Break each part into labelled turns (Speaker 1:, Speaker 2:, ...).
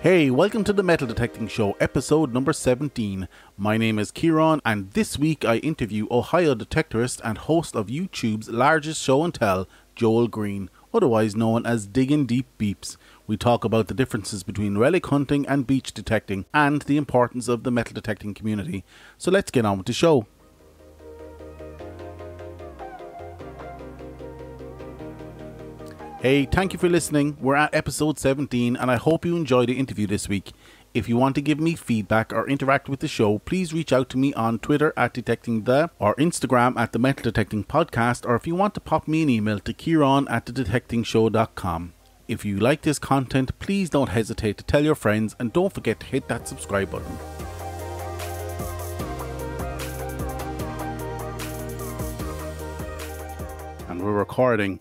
Speaker 1: Hey, welcome to the Metal Detecting Show, episode number 17. My name is Kieran, and this week I interview Ohio Detectorist and host of YouTube's largest show and tell, Joel Green, otherwise known as Diggin Deep Beeps. We talk about the differences between relic hunting and beach detecting, and the importance of the metal detecting community. So let's get on with the show. Hey, thank you for listening. We're at episode 17 and I hope you enjoyed the interview this week. If you want to give me feedback or interact with the show, please reach out to me on Twitter at DetectingThe or Instagram at the Metal Detecting Podcast, or if you want to pop me an email to kieran@thedetectingshow.com. If you like this content, please don't hesitate to tell your friends and don't forget to hit that subscribe button. And we're recording.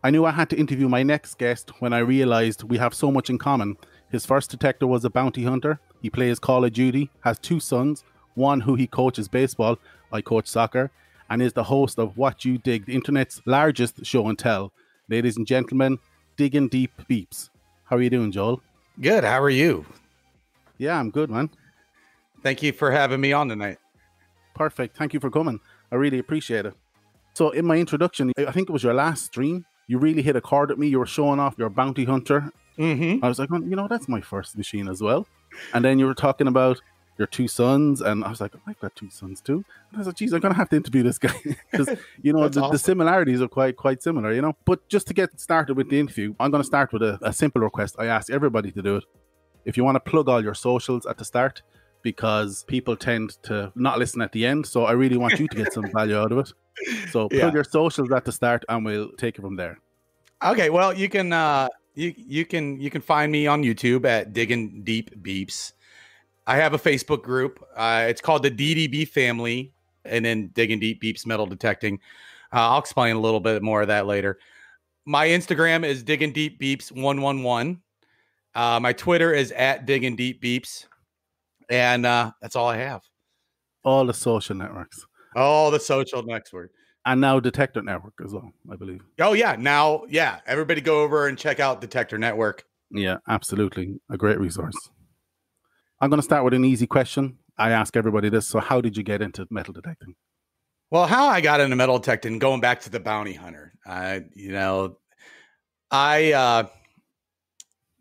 Speaker 1: I knew I had to interview my next guest when I realised we have so much in common. His first detector was a bounty hunter. He plays Call of Duty, has two sons, one who he coaches baseball, I coach soccer, and is the host of What You Dig, the internet's largest show and tell. Ladies and gentlemen, Diggin Deep Beeps. How are you doing, Joel?
Speaker 2: Good. How are you?
Speaker 1: Yeah, I'm good, man.
Speaker 2: Thank you for having me on tonight.
Speaker 1: Perfect. Thank you for coming. I really appreciate it. So in my introduction, I think it was your last stream, you really hit a chord at me. You were showing off your bounty hunter.
Speaker 2: Mm-hmm.
Speaker 1: I was like, well, you know, that's my first machine as well. And then you were talking about your two sons, and I was like, I've got two sons too. And I was like, geez, I'm going to have to interview this guy because, you know,
Speaker 2: awesome.
Speaker 1: The similarities are quite similar, you know. But just to get started with the interview, I'm going to start with a simple request. I ask everybody to do it. If you want to plug all your socials at the start, because people tend to not listen at the end. So I really want you to get some value out of it. So plug your socials at the start and we'll take it from there.
Speaker 2: Okay, well, you can you can find me on YouTube at Diggin Deep Beeps. I have a Facebook group. It's called the DDB Family, and then Diggin Deep Beeps Metal Detecting. I'll explain a little bit more of that later. My Instagram is Diggin Deep Beeps 111. My Twitter is at Diggin Deep Beeps, and that's all I have.
Speaker 1: All the social networks.
Speaker 2: All the social networks.
Speaker 1: And now Detector Network as well, I believe.
Speaker 2: Oh, yeah. Now, yeah. Everybody go over and check out Detector Network.
Speaker 1: Yeah, absolutely. A great resource. I'm going to start with an easy question. I ask everybody this. So how did you get into metal detecting?
Speaker 2: Well, how I got into metal detecting, going back to the bounty hunter, I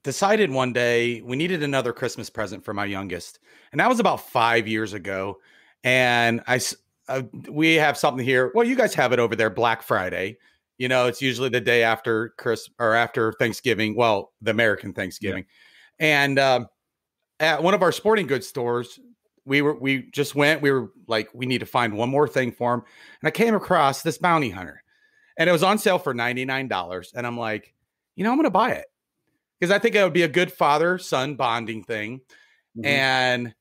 Speaker 2: decided one day we needed another Christmas present for my youngest. And that was about 5 years ago. And we have something here. Well, you guys have it over there, Black Friday. You know, it's usually the day after Christmas or after Thanksgiving. Well, the American Thanksgiving. Yeah. And at one of our sporting goods stores, we were like, we need to find one more thing for him. And I came across this bounty hunter and it was on sale for $99. And I'm like, I'm going to buy it because I think it would be a good father-son bonding thing. Mm-hmm. And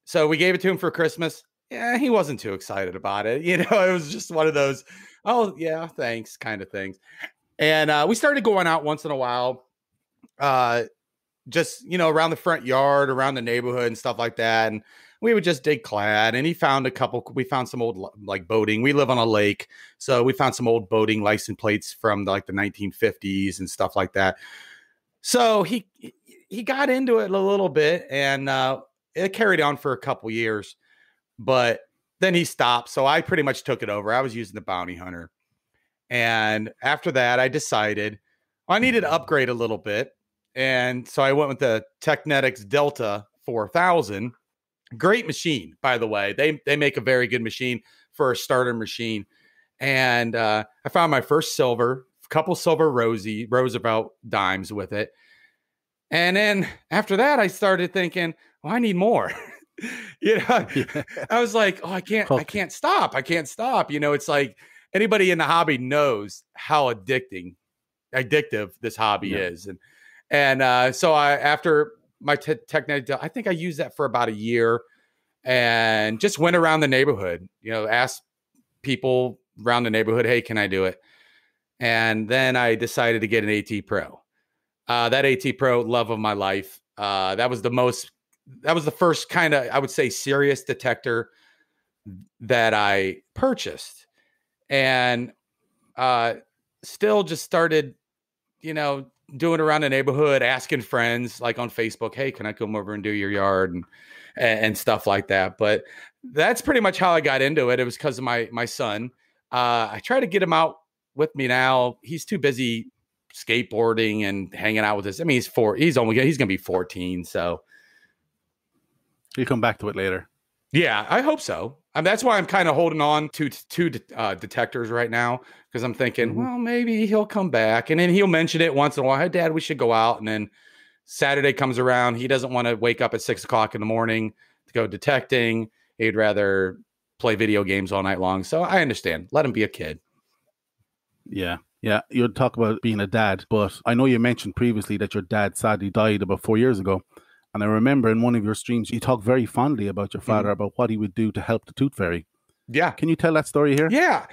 Speaker 2: so we gave it to him for Christmas. Yeah, he wasn't too excited about it. It was just one of those, oh, yeah, thanks kind of things. And we started going out once in a while, just, around the front yard, around the neighborhood and stuff like that. And we would just dig clad. And we found some old like boating. We live on a lake. So we found some old boating license plates from the 1950s and stuff like that. So he got into it a little bit and it carried on for a couple years. But then he stopped. So I pretty much took it over. I was using the bounty hunter. And after that, I decided I needed to upgrade a little bit. And so I went with the Technetics Delta 4000. Great machine, by the way. They make a very good machine for a starter machine. And I found my first silver, a couple silver Roosevelt dimes with it. And then after that, I started thinking, well, I need more. I was like, oh, I can't stop. It's like anybody in the hobby knows how addictive this hobby is. And so after my Technetic, I think I used that for about a year and just went around the neighborhood, asked people around the neighborhood, hey, can I do it? And then I decided to get an AT Pro. That AT Pro, love of my life. That was the first kind of, I would say, serious detector that I purchased. And still just started, doing around the neighborhood, asking friends like on Facebook, hey, can I come over and do your yard and stuff like that. But that's pretty much how I got into it. It was because of my son. I try to get him out with me now. He's too busy skateboarding and hanging out with us. I mean, he's going to be 14. So
Speaker 1: You'll come back to it later.
Speaker 2: yeah, I hope so. That's why I'm kind of holding on to two detectors right now, because I'm thinking, well, maybe he'll come back, and then he'll mention it once in a while. Hey, Dad, we should go out. And then Saturday comes around, he doesn't want to wake up at 6 o'clock in the morning to go detecting. He'd rather play video games all night long. So I understand. Let him be a kid.
Speaker 1: Yeah. Yeah. You'd talk about being a dad, but I know you mentioned previously that your dad sadly died about 4 years ago. And I remember in one of your streams, you talked very fondly about your father, about what he would do to help the Tooth Fairy.
Speaker 2: Yeah.
Speaker 1: Can you tell that story here?
Speaker 2: Yeah.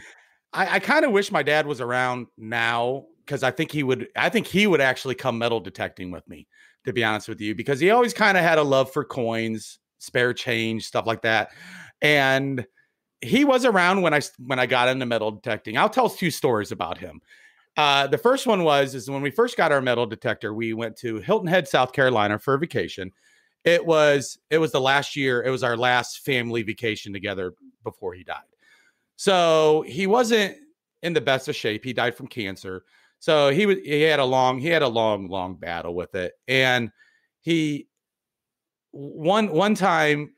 Speaker 2: I kind of wish my dad was around now, because I think he would actually come metal detecting with me, to be honest with you, because he always kind of had a love for coins, spare change, stuff like that. And he was around when I got into metal detecting. I'll tell 2 stories about him. The first one is when we first got our metal detector, we went to Hilton Head, South Carolina for a vacation. It was the last year. It was our last family vacation together before he died. So he wasn't in the best of shape. He died from cancer. So he had a long battle with it. And one time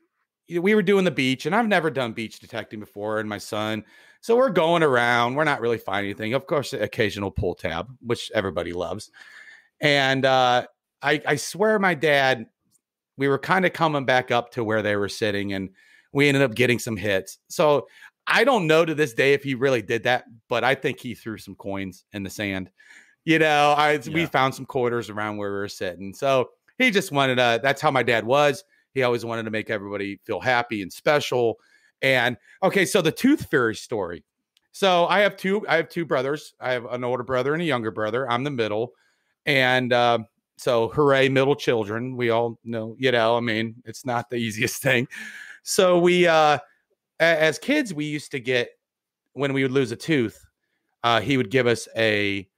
Speaker 2: we were doing the beach, and I've never done beach detecting before, and my son. So we're going around. We're not really finding anything. Of course, the occasional pull tab, which everybody loves. And I swear my dad, we were kind of coming back up to where they were sitting, and we ended up getting some hits. So I don't know to this day if he really did that, but I think he threw some coins in the sand. We found some quarters around where we were sitting. So he just wanted that's how my dad was. He always wanted to make everybody feel happy and special. And okay, so the Tooth Fairy story. So I have two brothers. I have an older brother and a younger brother. I'm the middle. And so hooray, middle children. We all know, I mean, it's not the easiest thing. So we, as kids, we used to get, when we would lose a tooth, he would give us a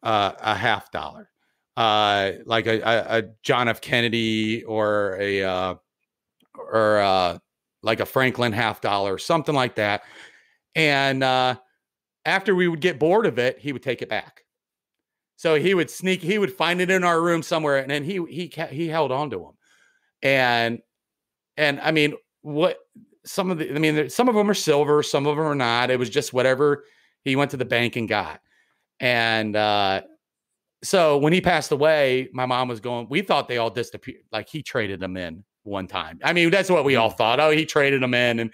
Speaker 2: $50, like a John F. Kennedy or like a Franklin $50, something like that. And after we would get bored of it, he would take it back. So he would find it in our room somewhere, and then he held on to them. And I mean, some of them are silver, some of them are not. It was just whatever he went to the bank and got. And so when he passed away, my mom was going, we thought they all disappeared. Like he traded them in one time. I mean, that's what we all thought. Oh, he traded them in and,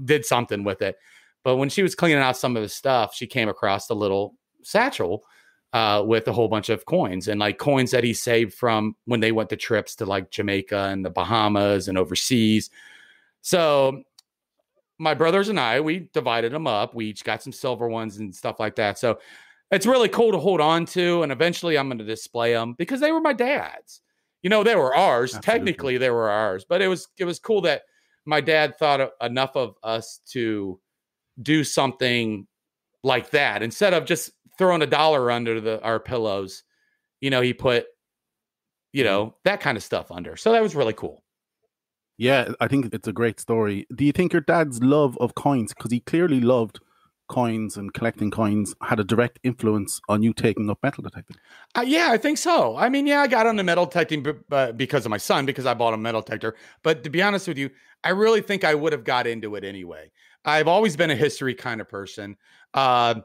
Speaker 2: did something with it. But when she was cleaning out some of his stuff, she came across a little satchel with a whole bunch of coins, and like coins that he saved from when they went to trips to like Jamaica and the Bahamas and overseas. So my brothers and I, we divided them up. We each got some silver ones and stuff like that. So it's really cool to hold on to. And eventually I'm going to display them because they were my dad's. They were ours. Absolutely. Technically they were ours, but it was cool that my dad thought enough of us to do something like that. Instead of just throwing $1 under our pillows, he put, that kind of stuff under. So that was really cool.
Speaker 1: Yeah, I think it's a great story. Do you think your dad's love of coins, because he clearly loved coins and collecting coins, had a direct influence on you taking up metal detecting?
Speaker 2: Yeah, I think so. I mean, I got into metal detecting because of my son, because I bought a metal detector. But to be honest with you, I really think I would have got into it anyway. I've always been a history kind of person and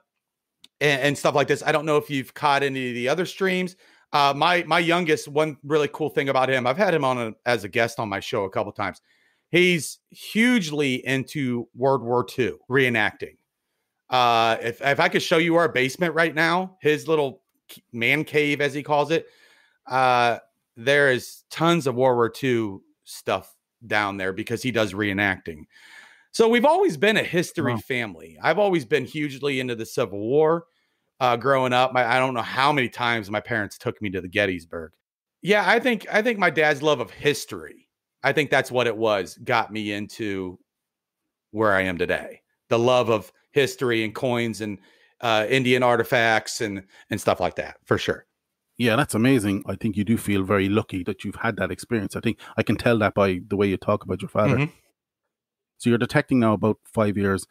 Speaker 2: stuff like this. I don't know if you've caught any of the other streams. My youngest, one really cool thing about him, I've had him on as a guest on my show a couple times. He's hugely into World War II reenacting. If I could show you our basement right now, his little man cave, as he calls it, there is tons of World War II stuff down there because he does reenacting. So we've always been a history family. I've always been hugely into the Civil War. Growing up, I don't know how many times my parents took me to the Gettysburg. Yeah, I think my dad's love of history, I think that's what it was, got me into where I am today. The love of history and coins and Indian artifacts and stuff like that, for sure.
Speaker 1: Yeah, that's amazing. I think you do feel very lucky that you've had that experience. I think I can tell that by the way you talk about your father.
Speaker 2: Hmm.
Speaker 1: So you're detecting now about 5 years.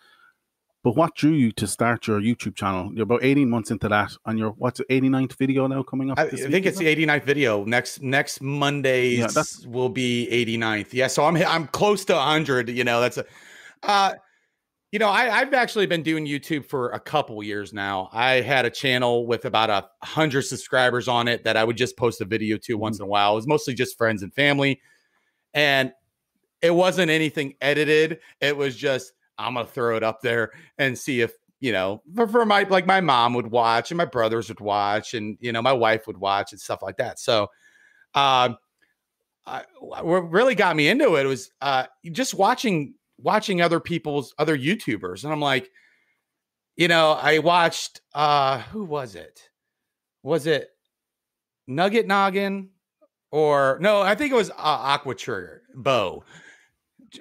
Speaker 1: But what drew you to start your YouTube channel? You're about 18 months into that, and your what's it, 89th video now coming up
Speaker 2: I
Speaker 1: this
Speaker 2: think
Speaker 1: week, is
Speaker 2: it's
Speaker 1: it?
Speaker 2: the 89th video. Next
Speaker 1: Yeah, that
Speaker 2: Mondays will be 89th. Yeah, so I'm close to 100. That's a uh, I've actually been doing YouTube for a couple years now. I had a channel with about 100 subscribers on it that I would just post a video to once
Speaker 1: mhm.
Speaker 2: in a while. It was mostly just friends and family, and it wasn't anything edited. It was just I'm gonna throw it up there and see if for my mom would watch and my brothers would watch and my wife would watch and stuff like that. So um, what really got me into it was just watching other YouTubers, and I'm like, I watched who was it? Was it Nugget Noggin or no? I think it was Aqua Trigger Bo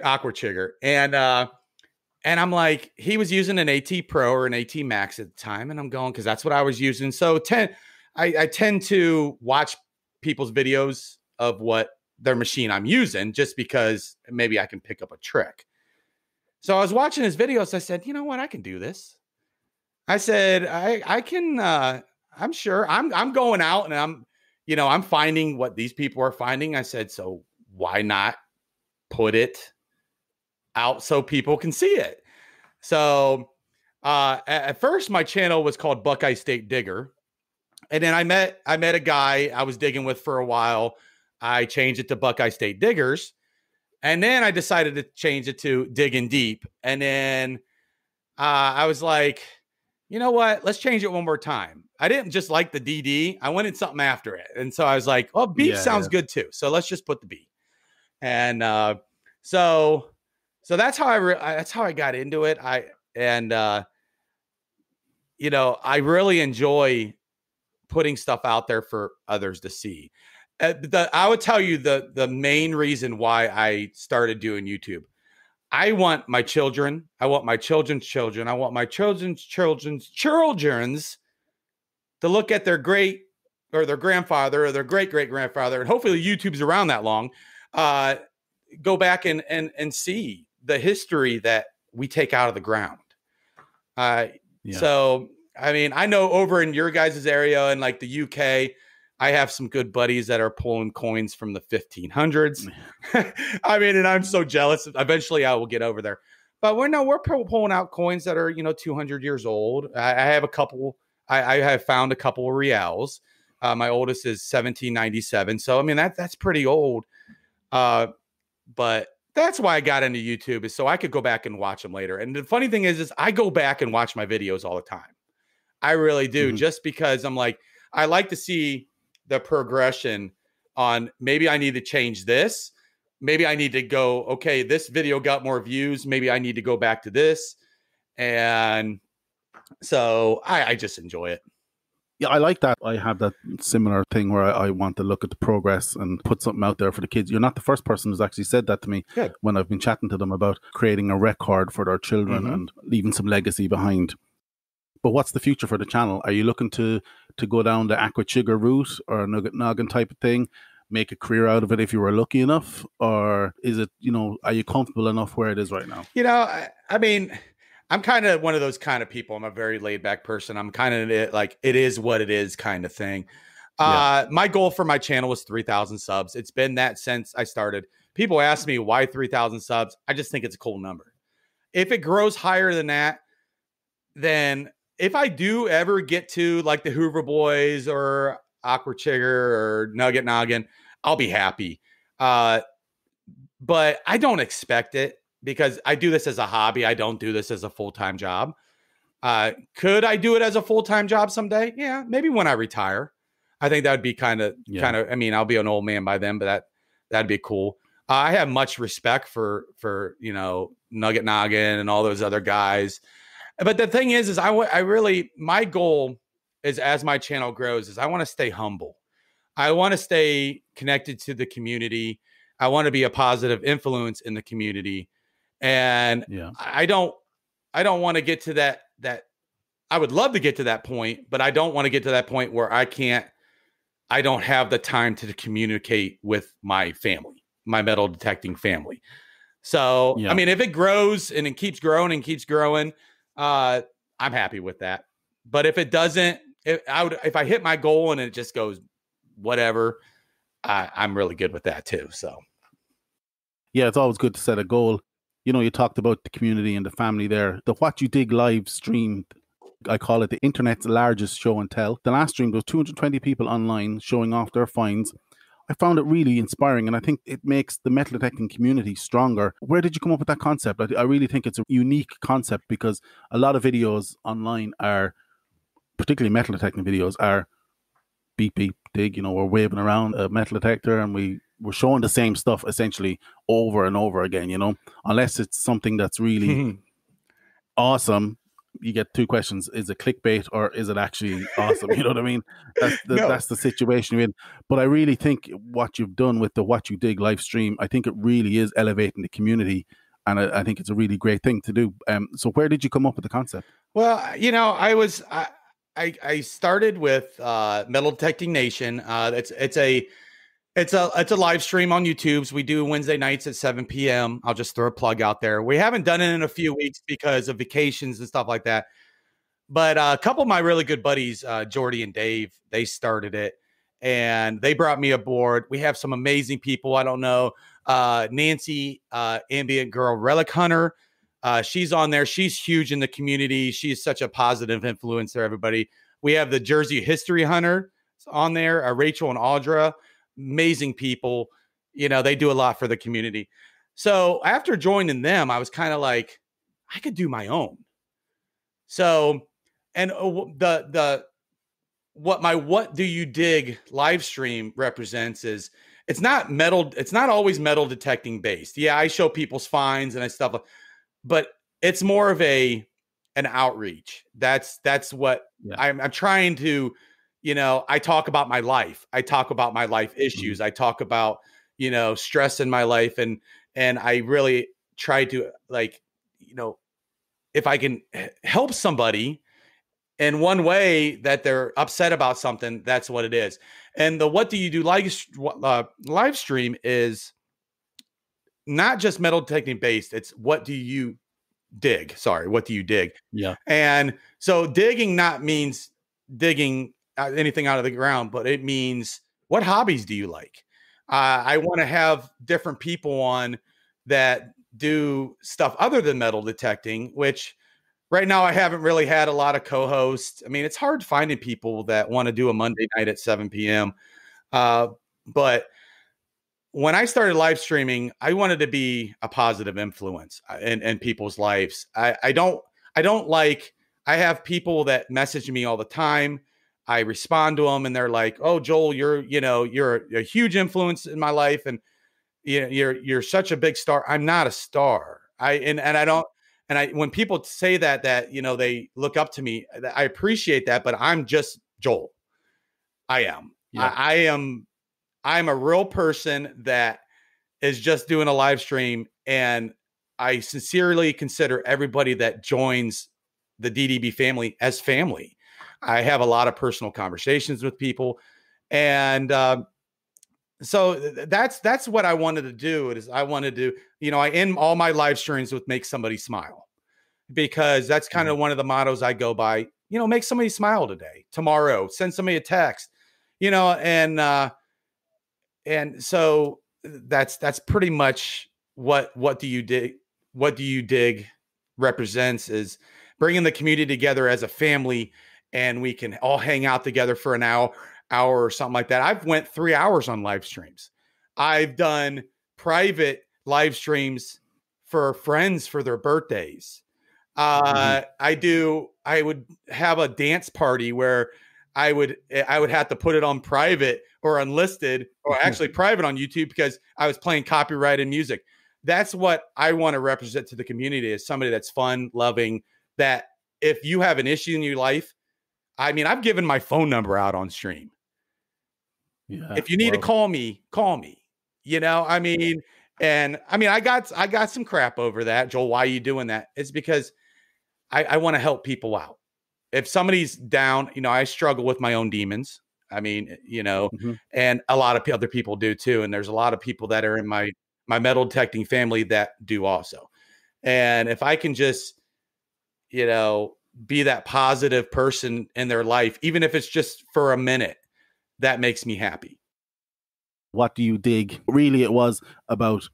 Speaker 2: Aqua Trigger, and I'm like, he was using an AT Pro or an AT Max at the time, and I'm going because that's what I was using. So I tend to watch people's videos of what their machine I'm using just because maybe I can pick up a trick. So I was watching his videos. I said, you know what, I can do this. I said, I can. I'm sure. I'm going out and I'm finding what these people are finding. I said, so why not put it out so people can see it? So at first, my channel was called Buckeye State Digger, and then I met a guy I was digging with for a while. I changed it to Buckeye State Diggers, and then I decided to change it to Diggin Deep, and then I was like, you know what? Let's change it one more time. I didn't just like the DD. I wanted something after it. And so I was like, well, beep
Speaker 1: yeah,
Speaker 2: sounds
Speaker 1: yeah,
Speaker 2: good too. So let's just put the beep. And so that's how I got into it. And I really enjoy putting stuff out there for others to see. I would tell you the main reason why I started doing YouTube. I want my children. I want my children's children. I want my children's to look at their great or their grandfather or their great great grandfather, and hopefully YouTube's around that long. Uh, Go back and see the history that we take out of the ground. Uh,
Speaker 1: yeah.
Speaker 2: so I mean, I know over in your guys' area in like the UK, I have some good buddies that are pulling coins from the 1500s. I mean, and I'm so jealous. Eventually, I will get over there. But we're pulling out coins that are 200 years old. I have a couple. I have found a couple of reals. My oldest is 1797. So I mean that's pretty old. But that's why I got into YouTube, is so I could go back and watch them later. And the funny thing is I go back and watch my videos all the time. I really do,
Speaker 1: Mhm.
Speaker 2: just because I'm like, I like to see the progression on maybe I need to change this. Maybe I need to go, okay, this video got more views. Maybe I need to go back to this. And so I just enjoy it.
Speaker 1: Yeah, I like that. I have that similar thing where I want to look at the progress and put something out there for the kids. You're not the first person who's actually said that to me
Speaker 2: Good.
Speaker 1: when I've been chatting to them about creating a record for their children
Speaker 2: Mm-hmm.
Speaker 1: and leaving some legacy behind. But what's the future for the channel? Are you looking to go down the Aqua Sugar route or a Nugget Noggin type of thing, make a career out of it if you were lucky enough? Or is it, are you comfortable enough where it is right now?
Speaker 2: I mean, I'm kind of one of those kind of people. I'm a very laid back person. I'm kind of like, it is what it is kind of thing.
Speaker 1: Yeah.
Speaker 2: My goal for my channel was 3,000 subs. It's been that since I started. People ask me why 3,000 subs. I just think it's a cool number. If it grows higher than that, then if I do ever get to like the Hoover Boys or Aqua Chigger or Nugget Noggin, I'll be happy. But I don't expect it because I do this as a hobby. I don't do this as a full-time job. Could I do it as a full-time job someday? Yeah, maybe when I retire. I think that would be kind of. I mean, I'll be an old man by then, but that'd be cool. I have much respect for Nugget Noggin and all those other guys. But the thing is I really, my goal is, as my channel grows, is I want to stay humble. I want to stay connected to the community. I want to be a positive influence in the community. And
Speaker 1: Yeah.
Speaker 2: I don't want to get to that. I would love to get to that point, but I don't want to get to that point where I can't I don't have the time to communicate with my family, my metal detecting family. So, I
Speaker 1: Yeah.
Speaker 2: mean, if it grows and it keeps growing and keeps growing, I'm happy with that. But if it doesn't, if I hit my goal and it just goes whatever, I'm really good with that too. So,
Speaker 1: Yeah, it's always good to set a goal. You know, you talked about the community and the family there. The What You Dig live stream, I call it the internet's largest show and tell. The last stream, there was 220 people online showing off their finds. I found it really inspiring, and I think it makes the metal detecting community stronger. Where did you come up with that concept? I really think it's a unique concept because a lot of videos online are, particularly metal detecting videos, are beep, beep, dig. You know, we're waving around a metal detector and we're showing the same stuff essentially over and over again, you know, unless it's something that's really awesome. You get two questions: is it clickbait or is it actually awesome? You know what I mean?
Speaker 2: no,
Speaker 1: That's the situation you're in. But I really think what you've done with the What You Dig live stream, I think it really is elevating the community, and I think it's a really great thing to do. So where did you come up with the concept?
Speaker 2: well, I started with Metal Detecting Nation. It's a live stream on YouTube. So we do Wednesday nights at 7 p.m. I'll just throw a plug out there. We haven't done it in a few weeks because of vacations and stuff like that. But a couple of my really good buddies, Jordy and Dave, they started it and they brought me aboard. We have some amazing people. I don't know. Nancy, Ambient Girl, Relic Hunter. She's on there. She's huge in the community. She's such a positive influence for everybody. We have the Jersey History Hunter on there, Rachel and Audra. Amazing people. You know, they do a lot for the community. So after joining them, I was kind of like, I could do my own. So, and the what do you dig live stream represents is it's not always metal detecting based. Yeah, I show people's finds and stuff, but it's more of an outreach. That's what
Speaker 1: Yeah.
Speaker 2: I'm trying to, I talk about my life. I talk about my life
Speaker 1: Mhm.
Speaker 2: issues. I talk about, stress in my life, and I really try to, like, if I can help somebody in one way that they're upset about something, that's what it is. And the What Do You Do live stream is not just metal detecting based. It's what do you dig? Sorry, what do you dig?
Speaker 1: Yeah.
Speaker 2: And so digging not means digging anything out of the ground, but it means what hobbies do you like? I want to have different people on that do stuff other than metal detecting, which right now I haven't really had a lot of co-hosts. I mean, it's hard finding people that want to do a Monday night at 7 p.m. But when I started live streaming, I wanted to be a positive influence in people's lives. I have people that message me all the time. I respond to them and they're like, "Oh, Joel, you're a huge influence in my life. And you're such a big star." I'm not a star. And I don't, and I, when people say that, they look up to me, I appreciate that, but I'm just Joel. I am,
Speaker 1: Yeah.
Speaker 2: I'm a real person that is just doing a live stream. And I sincerely consider everybody that joins the DDB family as family. I have a lot of personal conversations with people. And, so that's what I wanted to do. Is I wanted to, I end all my live streams with make somebody smile, because that's kind
Speaker 1: Mhm.
Speaker 2: of one of the mottos I go by. Make somebody smile today, tomorrow, send somebody a text, and so that's pretty much what do you dig? What do you dig represents is bringing the community together as a family, and we can all hang out together for an hour or something like that. I've went 3 hours on live streams. I've done private live streams for friends for their birthdays.
Speaker 1: Mhm.
Speaker 2: I would have a dance party where I would have to put it on private or unlisted, or actually private on YouTube, because I was playing copyrighted music. That's what I want to represent to the community, as somebody that's fun, loving, that if you have an issue in your life, I mean, I've given my phone number out on stream.
Speaker 1: Yeah.
Speaker 2: If you need to
Speaker 1: Wow.
Speaker 2: call me, call me. I mean, and I mean, I got some crap over that. Joel, why are you doing that? It's because I want to help people out. If somebody's down, I struggle with my own demons. I mean,
Speaker 1: Hmm.
Speaker 2: and a lot of other people do too. And there's a lot of people that are in my metal detecting family that do also. And if I can just, be that positive person in their life, even if it's just for a minute, that makes me happy.
Speaker 1: What do you dig? Really, it was about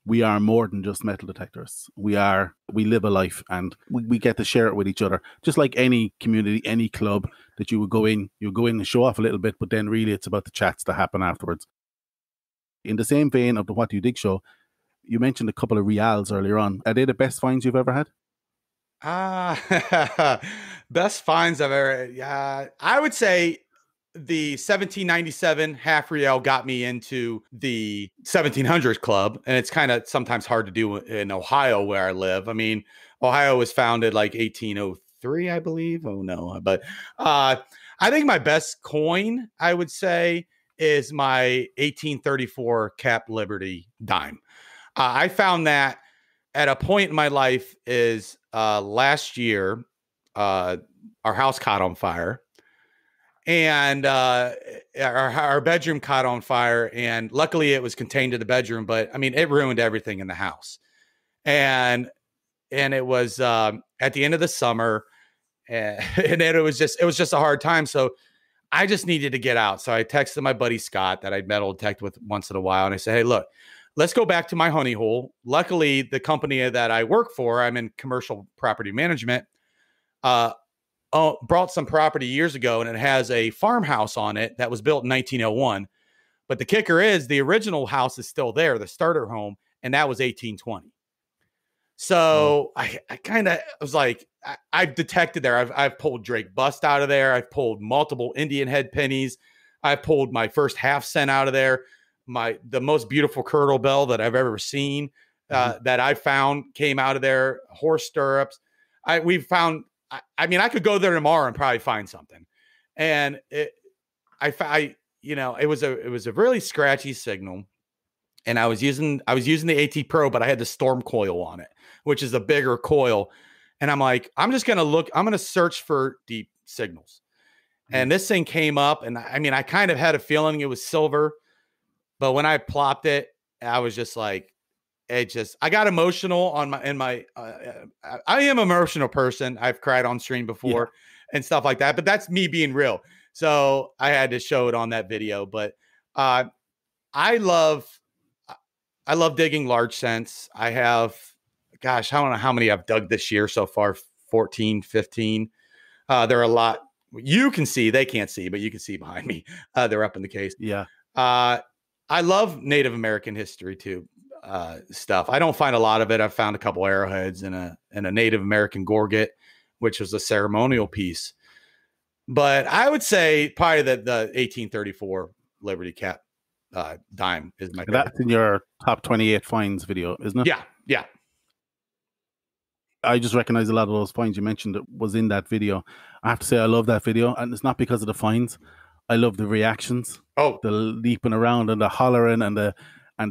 Speaker 1: we are more than just metal detectorists. We live a life and we get to share it with each other. Just like any community, any club that you go in and show off a little bit, but then really it's about the chats that happen afterwards. In the same vein of the What Do You Dig show, you mentioned a couple of reals earlier on. Are they the best finds you've ever had?
Speaker 2: Best finds I've ever, yeah, I would say the 1797 half real got me into the 1700s club. And it's kind of sometimes hard to do in Ohio where I live. I mean, Ohio was founded like 1803, I believe. Oh no. But, I think my best coin, I would say, is my 1834 Cap Liberty dime. I found that at a point in my life is last year, our house caught on fire, and our bedroom caught on fire. And luckily, it was contained to the bedroom, but I mean, it ruined everything in the house. And it was at the end of the summer, and it was just a hard time. So I just needed to get out. So I texted my buddy Scott that I'd metal detect with once in a while, and I said, "Hey, look, let's go back to my honey hole." Luckily, the company that I work for, I'm in commercial property management, brought some property years ago, and it has a farmhouse on it that was built in 1901. But the kicker is the original house is still there, the starter home, and that was 1820.
Speaker 1: Wow.
Speaker 2: So I kind of was like, I've detected there. I've pulled Drake bust out of there. I've pulled multiple Indian head pennies. I've pulled my first half cent out of there. The most beautiful curdle bell that I've ever seen,
Speaker 1: Hmm.
Speaker 2: that I found came out of there. Horse stirrups. We've found. I mean, I could go there tomorrow and probably find something. And it was a really scratchy signal. And I was using the AT Pro, but I had the Storm coil on it, which is a bigger coil. And I'm like, I'm going to search for deep signals.
Speaker 1: Hmm.
Speaker 2: And this thing came up, and I mean, I kind of had a feeling it was silver, but when I plopped it, I was just like, I got emotional I am an emotional person. I've cried on stream
Speaker 1: Yeah.
Speaker 2: before and stuff like that, but that's me being real. So I had to show it on that video, but, I love digging large cents. I have, gosh, I don't know how many I've dug this year so far, 14, 15. There are a lot you can see, they can't see, but you can see behind me. They're up in the case.
Speaker 1: Yeah.
Speaker 2: I love Native American history too, stuff. I don't find a lot of it. I've found a couple arrowheads and a Native American gorget, which was a ceremonial piece. But I would say probably the 1834 Liberty Cap dime is my favorite.
Speaker 1: That's in your top 28 finds video, isn't it?
Speaker 2: Yeah, yeah.
Speaker 1: I just recognize a lot of those finds you mentioned that was in that video. I have to say I love that video, and it's not because of the finds. I love the reactions,
Speaker 2: Oh,
Speaker 1: the leaping around and the hollering and the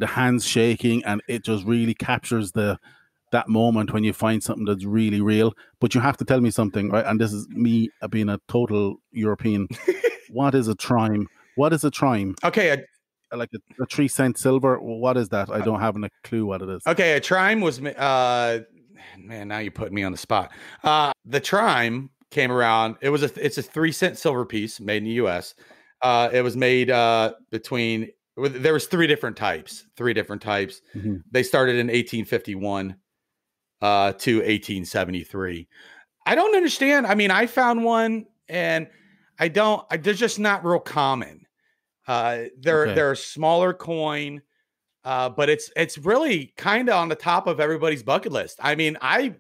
Speaker 1: hands shaking, and it just really captures that moment when you find something that's really real. But you have to tell me something, right? And this is me being a total European. What is a trime? What is a trime?
Speaker 2: okay.
Speaker 1: Like a 3 cent silver? What is that? I don't have a clue what it is.
Speaker 2: Okay, a trime was man, now you're putting me on the spot. The trime came around. It's a 3 cent silver piece made in the US. It was made there was three different types.
Speaker 1: Mm-hmm.
Speaker 2: They started in 1851 to 1873. I don't understand. I mean, I found one, and they're just not real common. They're a smaller coin. But it's really kind of on the top of everybody's bucket list. I mean, I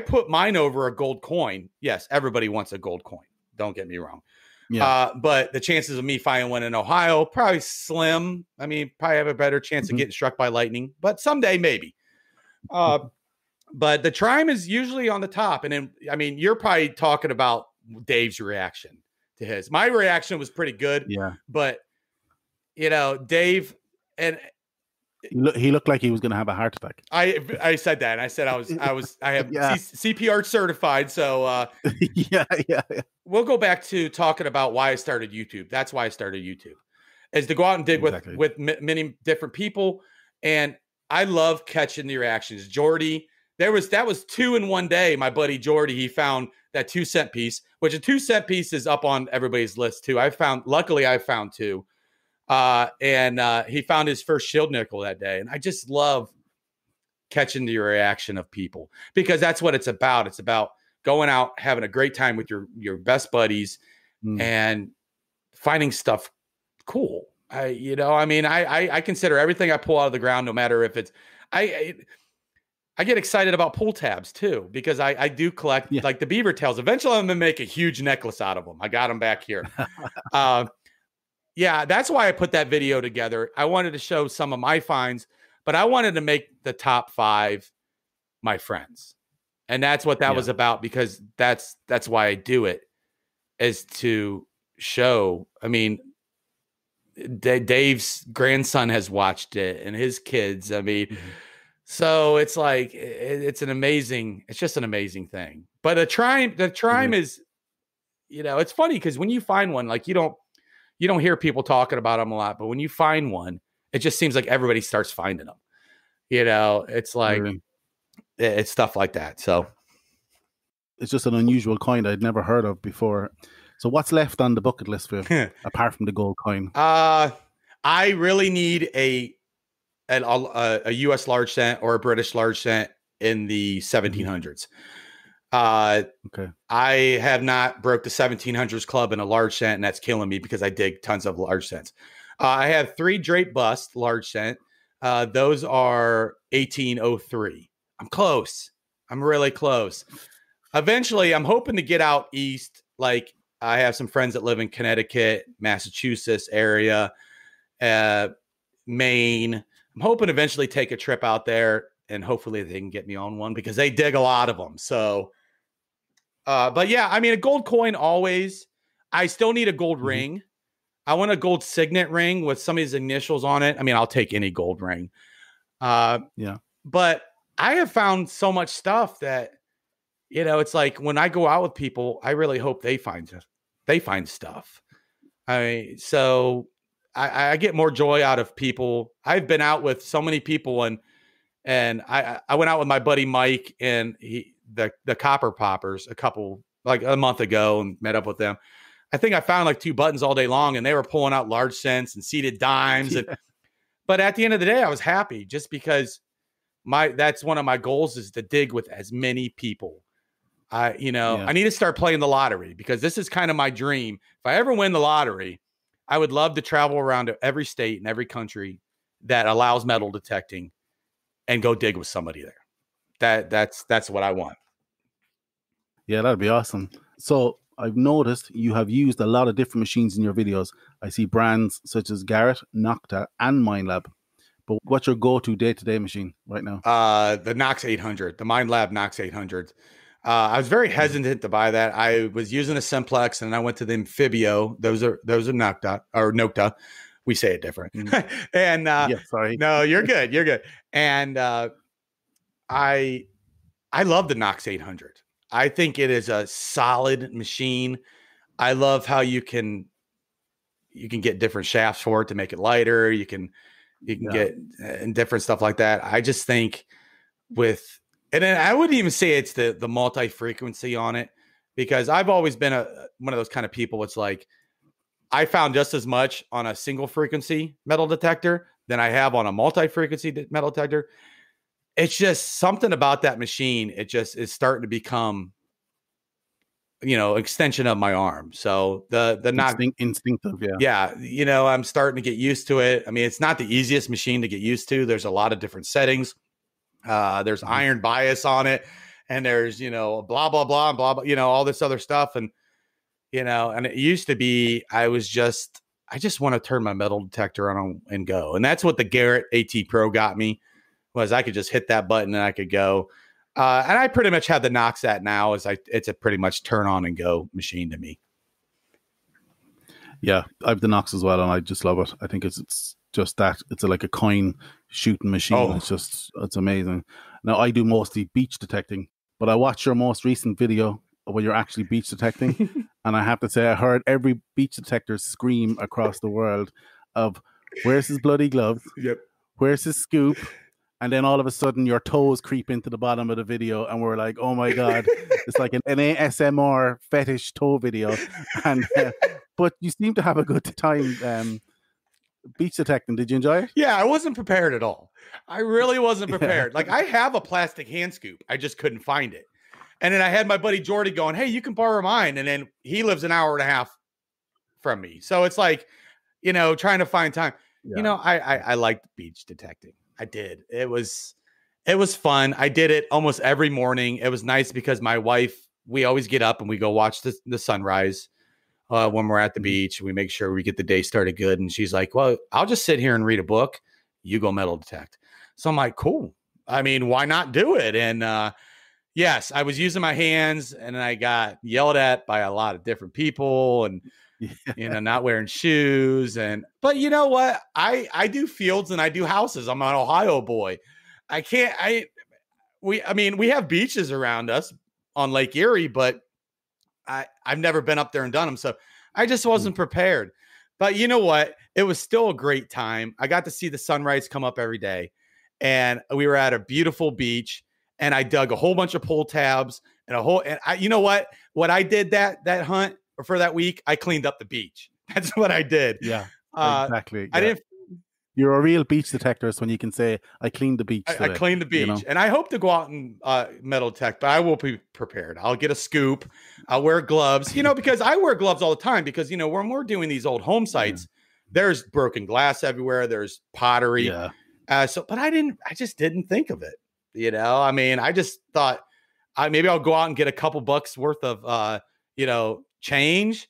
Speaker 2: put mine over a gold coin. Yes, everybody wants a gold coin. Don't get me wrong.
Speaker 1: Yeah.
Speaker 2: But the chances of me finding one in Ohio, probably slim. I mean, probably have a better chance of
Speaker 1: Mm-hmm.
Speaker 2: getting struck by lightning, but someday maybe. But the trime is usually on the top. And then, I mean, you're probably talking about Dave's reaction to his. My reaction was pretty good.
Speaker 1: Yeah.
Speaker 2: But, Dave, and
Speaker 1: He looked like he was going to have a heart attack.
Speaker 2: I said that, and I said I have
Speaker 1: Yeah.
Speaker 2: CPR certified, so
Speaker 1: Yeah.
Speaker 2: we'll go back to talking about why I started YouTube. That's why I started YouTube, is to go out and dig
Speaker 1: Exactly.
Speaker 2: with many different people, and I love catching the reactions. Jordy, that was 2 in one day. My buddy Jordy, he found that 2-cent piece, which a 2-cent piece is up on everybody's list too. Luckily I found 2. And he found his first shield nickel that day. And I just love catching the reaction of people, because that's what it's about. It's about going out, having a great time with your best buddies and finding stuff cool. I consider everything I pull out of the ground, no matter if it's, I get excited about pull tabs too, because I do collect like the beaver tails. Eventually I'm going to make a huge necklace out of them. I got them back here. Yeah, that's why I put that video together. I wanted to show some of my finds, but I wanted to make the top 5 my friends. And that's what that was about, because that's why I do it, is to show. I mean, Dave's grandson has watched it, and his kids. I mean, so it's like, it's just an amazing thing. But the Trime is, it's funny, because when you find one, like, you don't hear people talking about them a lot, but when you find one, it just seems like everybody starts finding them. It's like, it's stuff like that. So
Speaker 1: it's just an unusual coin I'd never heard of before. So what's left on the bucket list for you, apart from the gold coin?
Speaker 2: I really need a U.S. large cent or a British large cent in the 1700s. Okay. I have not broke the 1700s club in a large cent, and that's killing me, because I dig tons of large cents. I have 3 Drape bust large cent. Those are 1803. I'm close. I'm really close. Eventually, I'm hoping to get out east. Like, I have some friends that live in Connecticut, Massachusetts area, Maine. I'm hoping to eventually take a trip out there, and hopefully they can get me on one, because they dig a lot of them. So, but yeah, I mean, a gold coin always. I still need a gold ring. I want a gold signet ring with some of his initials on it. I mean, I'll take any gold ring. But I have found so much stuff that, it's like, when I go out with people, I really hope they find stuff. I get more joy out of people. I've been out with so many people, and I went out with my buddy Mike and the Copper Poppers a month ago, and met up with them. I think I found like 2 buttons all day long, and they were pulling out large cents and seeded dimes. But at the end of the day, I was happy, just because that's one of my goals, is to dig with as many people. I need to start playing the lottery, because this is kind of my dream. If I ever win the lottery, I would love to travel around to every state and every country that allows metal detecting, and go dig with somebody there. That's what I want.
Speaker 1: Yeah, that'd be awesome. So I've noticed you have used a lot of different machines in your videos. I see brands such as Garrett, Nocta, and MindLab. But what's your go-to day-to-day machine right now?
Speaker 2: The Nox 800, the MindLab Nox 800. I was very hesitant to buy that. I was using a Simplex, and I went to the Amphibio. Those are Nocta. We say it different. And
Speaker 1: sorry.
Speaker 2: No, you're good. You're good. And I love the Nox 800. I think it is a solid machine. I love how you can get different shafts for it to make it lighter. You can get and different stuff like that. I just think and I wouldn't even say it's the multi-frequency on it, because I've always been one of those kind of people. It's like, I found just as much on a single frequency metal detector than I have on a multi-frequency metal detector. It's just something about that machine. It just is starting to become, extension of my arm. So the
Speaker 1: instinctive.
Speaker 2: Yeah. I'm starting to get used to it. I mean, it's not the easiest machine to get used to. There's a lot of different settings. There's iron bias on it, and there's, blah, blah, blah, blah, blah, all this other stuff. And, and it used to be, I just want to turn my metal detector on and go. And that's what the Garrett AT Pro got me, was I could just hit that button and I could go. And I pretty much have the Nox at now. It's a pretty much turn on and go machine to me.
Speaker 1: Yeah, I have the Nox as well, and I just love it. I think it's just that it's like a coin shooting machine.
Speaker 2: Oh.
Speaker 1: It's amazing. Now I do mostly beach detecting, but I watched your most recent video when you're actually beach detecting, and I have to say I heard every beach detector scream across the world of where's his bloody gloves,
Speaker 2: Yep.
Speaker 1: where's his scoop, and then all of a sudden your toes creep into the bottom of the video, and we're like, oh my god, it's like an ASMR fetish toe video, and but you seem to have a good time. Beach detecting, did you enjoy it?
Speaker 2: Yeah, I wasn't prepared at all. I really wasn't prepared. Like, I have a plastic hand scoop. I just couldn't find it. And then I had my buddy Jordy going, hey, you can borrow mine. And then he lives an hour and a half from me. So it's like, trying to find time.
Speaker 1: Yeah.
Speaker 2: I liked beach detecting. I did. It was fun. I did it almost every morning. It was nice because my wife, we always get up and we go watch the sunrise. When we're at the beach, we make sure we get the day started good. And she's like, well, I'll just sit here and read a book. You go metal detect. So I'm like, cool. I mean, why not do it? And yes, I was using my hands and I got yelled at by a lot of different people and, not wearing shoes. But you know what? I do fields and I do houses. I'm an Ohio boy. We have beaches around us on Lake Erie, but I've never been up there and done them. So I just wasn't prepared. But you know what? It was still a great time. I got to see the sunrise come up every day. And we were at a beautiful beach. And I dug a whole bunch of pull tabs you know what? What I did that hunt or for that week, I cleaned up the beach. That's what I did.
Speaker 1: Yeah, exactly.
Speaker 2: Yeah.
Speaker 1: You're a real beach detectorist when you can say, I cleaned the beach today.
Speaker 2: I cleaned the beach. And I hope to go out and metal detect, but I will be prepared. I'll get a scoop. I'll wear gloves, because I wear gloves all the time because, when we're doing these old home sites, there's broken glass everywhere. There's pottery.
Speaker 1: Yeah.
Speaker 2: But I just didn't think of it. I just thought maybe I'll go out and get a couple bucks worth of, change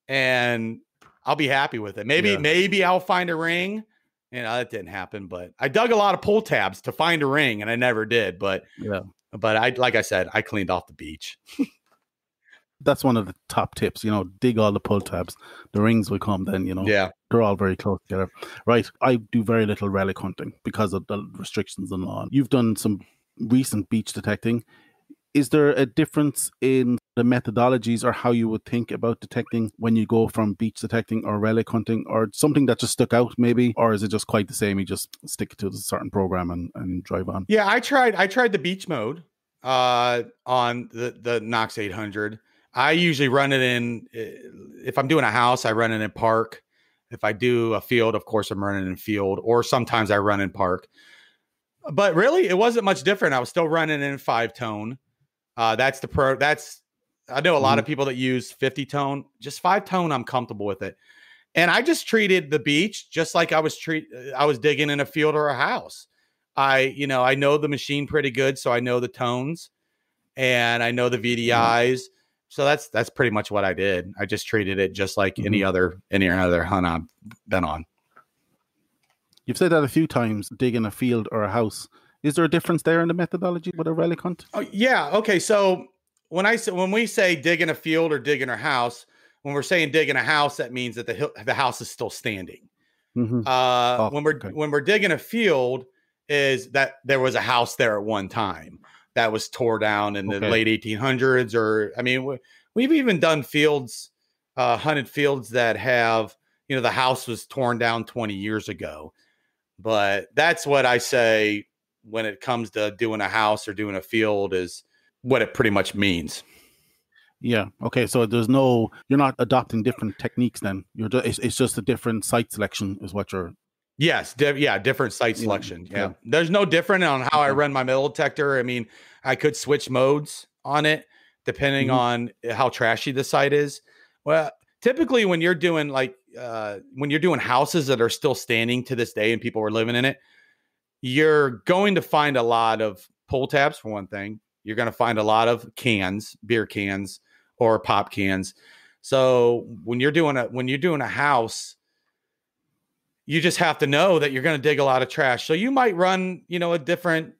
Speaker 2: and I'll be happy with it. Maybe I'll find a ring. That didn't happen, but I dug a lot of pull tabs to find a ring and I never did. But like I said, I cleaned off the beach.
Speaker 1: That's one of the top tips, dig all the pull tabs. The rings will come then,
Speaker 2: Yeah.
Speaker 1: They're all very close together. Right. I do very little relic hunting because of the restrictions and law. You've done some recent beach detecting. Is there a difference in the methodologies or how you would think about detecting when you go from beach detecting or relic hunting, or something that just stuck out maybe? Or is it just quite the same? You just stick to a certain program and drive on?
Speaker 2: Yeah, I tried the beach mode on the Knox 800. I usually run it in, if I'm doing a house, I run it in park. If I do a field, of course, I'm running in field, or sometimes I run in park. But really, it wasn't much different. I was still running in 5-tone. I know a lot of people that use 50-tone, just 5-tone. I'm comfortable with it. And I just treated the beach just like I was digging in a field or a house. I know the machine pretty good. So I know the tones and I know the VDIs. So that's pretty much what I did. I just treated it just like any other hunt I've been on.
Speaker 1: You've said that a few times, dig in a field or a house. Is there a difference there in the methodology with a relic hunt?
Speaker 2: Oh, yeah. Okay. So when we say dig in a field or dig in a house, when we're saying dig in a house, that means that the house is still standing. When we're digging a field, is that there was a house there at one time that was tore down in the late 1800s, or we've even done fields, hunted fields that have the house was torn down 20 years ago. But that's what I say when it comes to doing a house or doing a field is what it pretty much means.
Speaker 1: Yeah. Okay. So you're not adopting different techniques then. It's just a different site selection is what you're.
Speaker 2: Yes. Different site selection. Yeah. There's no different on how I run my metal detector. I could switch modes on it depending on how trashy the site is. Well, typically when you're doing houses that are still standing to this day and people are living in it, you're going to find a lot of pull tabs for one thing. You're going to find a lot of cans, beer cans or pop cans. So when you're doing a house, you just have to know that you're going to dig a lot of trash. So you might run, a different,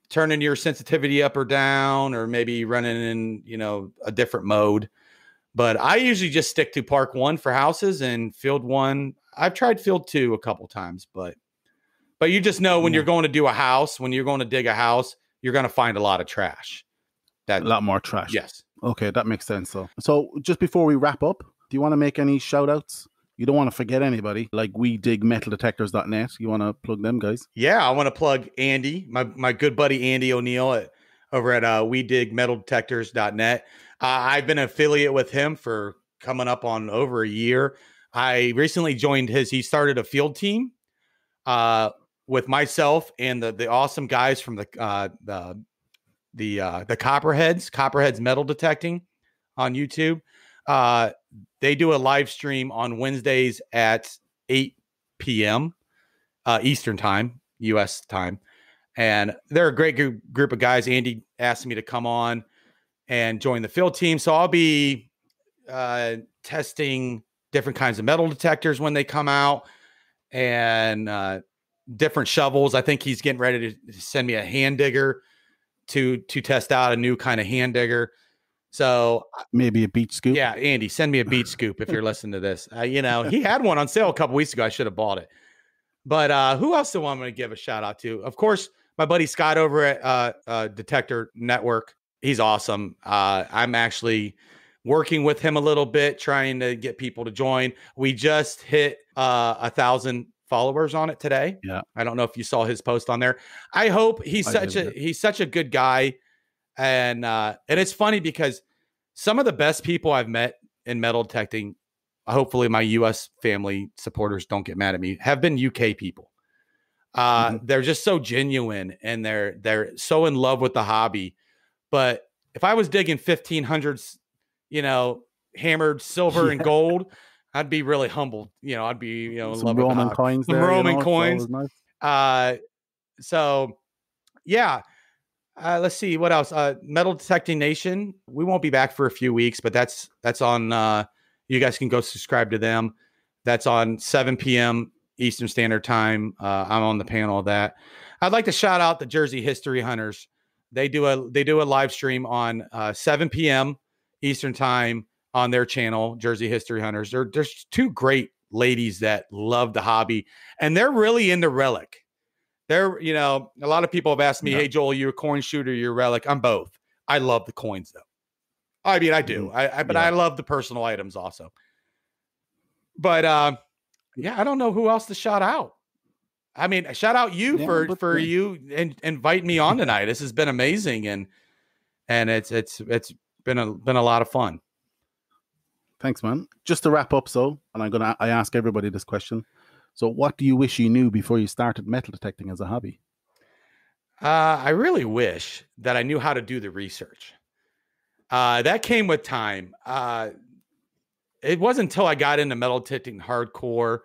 Speaker 2: turning your sensitivity up or down, or maybe running in, a different mode. But I usually just stick to park 1 for houses and field 1. I've tried field 2 a couple times, but you just know when you're going to do a house, when you're going to dig a house, you're going to find a lot of trash.
Speaker 1: A lot more trash.
Speaker 2: Yes.
Speaker 1: Okay, that makes sense. So just before we wrap up, do you want to make any shout outs? You don't want to forget anybody, like we dig metaldetectors.net. You want to plug them, guys?
Speaker 2: Yeah, I want to plug Andy, my good buddy Andy O'Neill over at we dig metaldetectors.net. I've been an affiliate with him for coming up on over a year. I recently joined he started a field team with myself and the awesome guys from the Copperheads Metal Detecting on YouTube. They do a live stream on Wednesdays at 8 p.m. Eastern time, U.S. time. And they're a great group of guys. Andy asked me to come on and join the field team. So I'll be testing different kinds of metal detectors when they come out and different shovels. I think he's getting ready to send me a hand digger to test out a new kind of hand digger. So
Speaker 1: maybe a beach scoop.
Speaker 2: Yeah, Andy, send me a beach scoop if you're listening to this. He had one on sale a couple weeks ago. I should have bought it. But who else do I want to give a shout out to? Of course, my buddy Scott over at Detector Network. He's awesome. I'm actually working with him a little bit, trying to get people to join. We just hit 1,000 followers on it today.
Speaker 1: Yeah,
Speaker 2: I don't know if you saw his post on there. I hope he's such a good guy. And it's funny because some of the best people I've met in metal detecting, hopefully my U.S. family supporters don't get mad at me, have been UK people. They're just so genuine and they're so in love with the hobby. But if I was digging 1500s, hammered silver and gold, I'd be really humbled. I'd be, in love with
Speaker 1: Roman coins.
Speaker 2: Some Roman coins.
Speaker 1: Nice.
Speaker 2: So yeah. Let's see what else. Metal Detecting Nation. We won't be back for a few weeks, but that's on. You guys can go subscribe to them. That's on 7 p.m. Eastern Standard Time. I'm on the panel of that. I'd like to shout out the Jersey History Hunters. They do a live stream on 7 p.m. Eastern Time on their channel, Jersey History Hunters. There's two great ladies that love the hobby, and they're really into Relic. They're, a lot of people have asked me, Hey, Joel, you're a coin shooter, you're a Relic. I'm both. I love the coins, though. I mean, I do. But I love the personal items also. But, I don't know who else to shout out. I mean, shout out you for you and invite me on tonight. This has been amazing. And it's been a lot of fun.
Speaker 1: Thanks, man. Just to wrap up, and I ask everybody this question. So what do you wish you knew before you started metal detecting as a hobby?
Speaker 2: I really wish that I knew how to do the research. That came with time. It wasn't until I got into metal detecting hardcore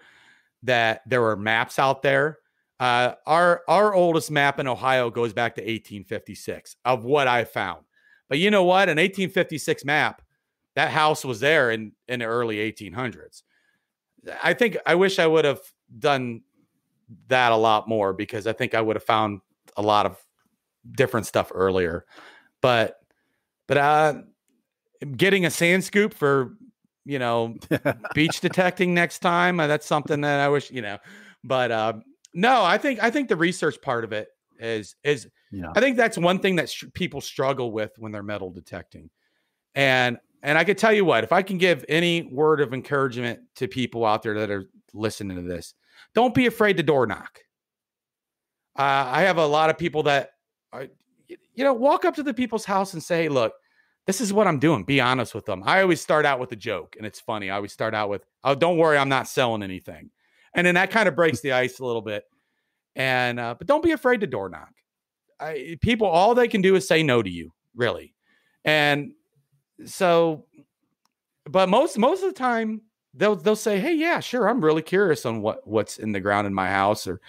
Speaker 2: that there were maps out there. Our oldest map in Ohio goes back to 1856 of what I found. But you know what? An 1856 map, that house was there in the early 1800s. I wish I would have done that a lot more because I think I would have found a lot of different stuff earlier. But getting a sand scoop for, beach detecting next time, that's something that I wish, but no, I think the research part of it is I think that's one thing that people struggle with when they're metal detecting. And I could tell you what, if I can give any word of encouragement to people out there that are listening to this, don't be afraid to door knock. I have a lot of people that, walk up to the people's house and say, hey, look, this is what I'm doing. Be honest with them. I always start out with a joke, and it's funny. I always start out with, oh, don't worry, I'm not selling anything. And then that kind of breaks the ice a little bit. And but don't be afraid to door knock. People, all they can do is say no to you, really. And so, but most of the time they'll say, hey, yeah, sure. I'm really curious on what's in the ground in my house. Or,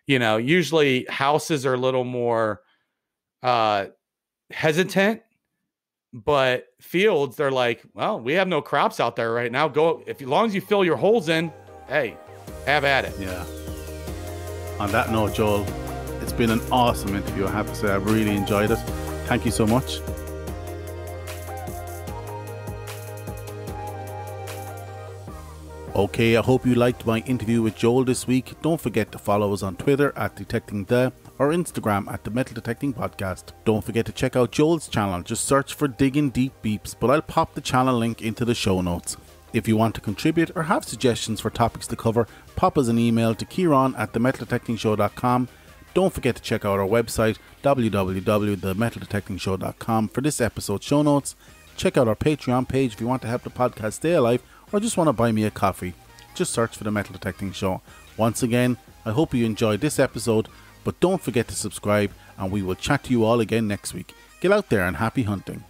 Speaker 2: usually houses are a little more hesitant, but fields, they're like, well, we have no crops out there right now. Go, as long as you fill your holes in, hey, have at it.
Speaker 1: Yeah. On that note, Joel, it's been an awesome interview. I have to say, I've really enjoyed it. Thank you so much. Okay, I hope you liked my interview with Joel this week. Don't forget to follow us on Twitter at DetectingThe or Instagram at the Metal Detecting Podcast. Don't forget to check out Joel's channel. Just search for Diggin Deep Beeps, but I'll pop the channel link into the show notes. If you want to contribute or have suggestions for topics to cover, pop us an email to kieran@themetaldetectingshow.com. Don't forget to check out our website, www.themetaldetectingshow.com, for this episode's show notes. Check out our Patreon page if you want to help the podcast stay alive or just want to buy me a coffee. Just search for The Metal Detecting Show. Once again, I hope you enjoyed this episode, but don't forget to subscribe, and we will chat to you all again next week. Get out there and happy hunting.